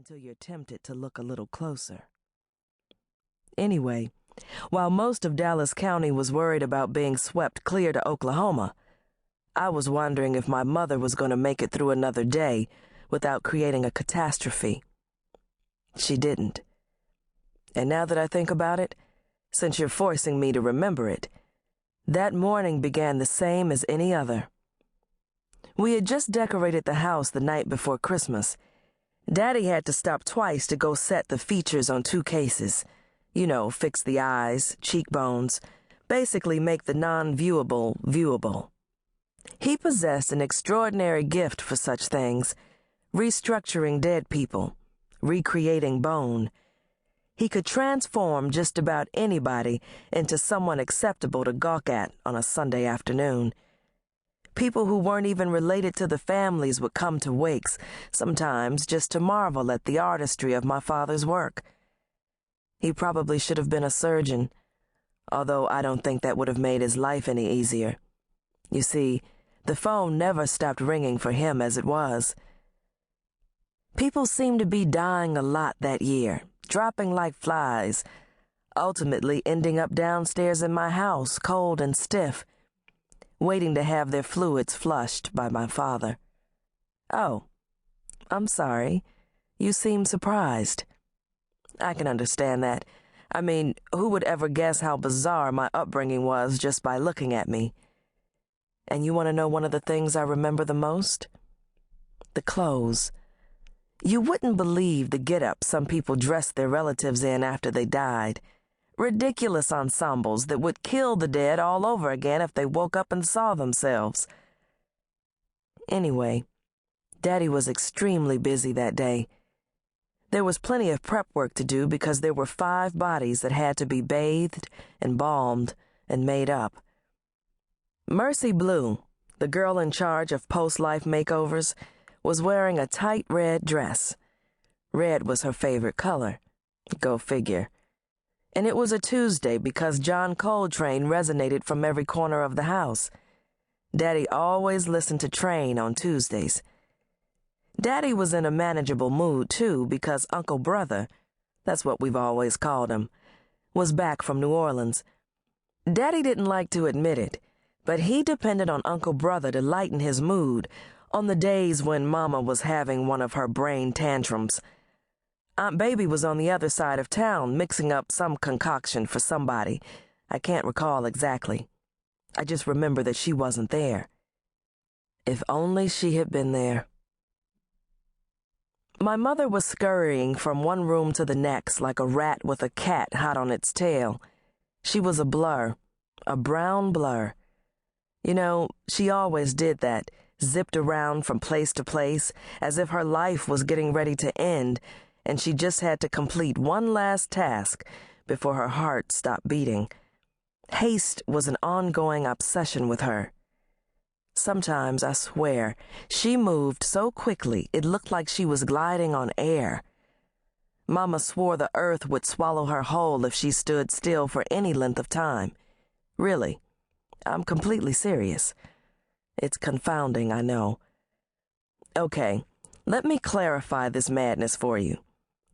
until you're tempted to look a little closer. Anyway, while most of Dallas County was worried about being swept clear to Oklahoma, I was wondering if my mother was going to make it through another day without creating a catastrophe. She didn't. And now that I think about it, since you're forcing me to remember it, that morning began the same as any other. We had just decorated the house the night before Christmas. Daddy had to stop twice to go set the features on 2 cases. You know, fix the eyes, cheekbones, basically make the non-viewable viewable. He possessed an extraordinary gift for such things, restructuring dead people, recreating bone. He could transform just about anybody into someone acceptable to gawk at on a Sunday afternoon. People who weren't even related to the families would come to wakes, sometimes just to marvel at the artistry of my father's work. He probably should have been a surgeon, although I don't think that would have made his life any easier. You see, the phone never stopped ringing for him as it was. People seemed to be dying a lot that year, dropping like flies, ultimately ending up downstairs in my house, cold and stiff, waiting to have their fluids flushed by my father. Oh, I'm sorry. You seem surprised. I can understand that. I mean, who would ever guess how bizarre my upbringing was just by looking at me? And you want to know one of the things I remember the most? The clothes. You wouldn't believe the get-up some people dressed their relatives in after they died. Ridiculous ensembles that would kill the dead all over again if they woke up and saw themselves. Anyway, Daddy was extremely busy that day. There was plenty of prep work to do because there were 5 bodies that had to be bathed, embalmed, and made up. Mercy Blue, the girl in charge of post-life makeovers, was wearing a tight red dress. Red was her favorite color. Go figure. And it was a Tuesday because John Coltrane resonated from every corner of the house. Daddy always listened to Train on Tuesdays. Daddy was in a manageable mood, too, because Uncle Brother, that's what we've always called him, was back from New Orleans. Daddy didn't like to admit it, but he depended on Uncle Brother to lighten his mood on the days when Mama was having one of her brain tantrums. Aunt Baby was on the other side of town mixing up some concoction for somebody. I can't recall exactly. I just remember that she wasn't there. If only she had been there. My mother was scurrying from one room to the next like a rat with a cat hot on its tail. She was a blur, a brown blur. You know, she always did that, zipped around from place to place as if her life was getting ready to end, and she just had to complete one last task before her heart stopped beating. Haste was an ongoing obsession with her. Sometimes, I swear, she moved so quickly it looked like she was gliding on air. Mama swore the earth would swallow her whole if she stood still for any length of time. Really, I'm completely serious. It's confounding, I know. Okay, let me clarify this madness for you.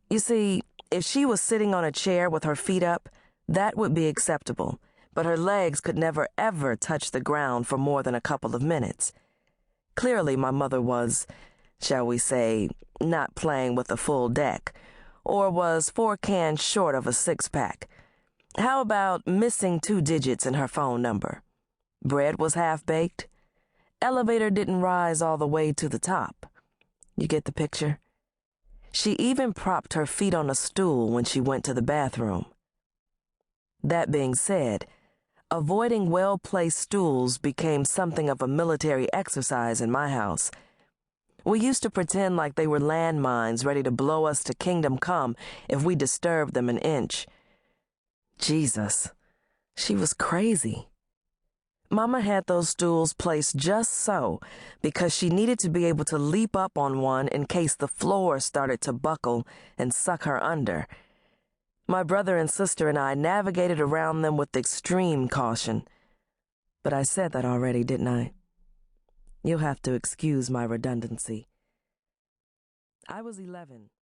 You see, if she was sitting on a chair with her feet up, that would be acceptable, but her legs could never ever touch the ground for more than a couple of minutes. Clearly, my mother was, shall we say, not playing with a full deck, or was 4 cans short of a 6-pack. How about missing 2 digits in her phone number? Bread was half-baked. Elevator didn't rise all the way to the top. You get the picture? She even propped her feet on a stool when she went to the bathroom. That being said, avoiding well-placed stools became something of a military exercise in my house. We used to pretend like they were landmines ready to blow us to kingdom come if we disturbed them an inch. Jesus, she was crazy. Mama had those stools placed just so because she needed to be able to leap up on one in case the floor started to buckle and suck her under. My brother and sister and I navigated around them with extreme caution. But I said that already, didn't I? You'll have to excuse my redundancy. I was 11.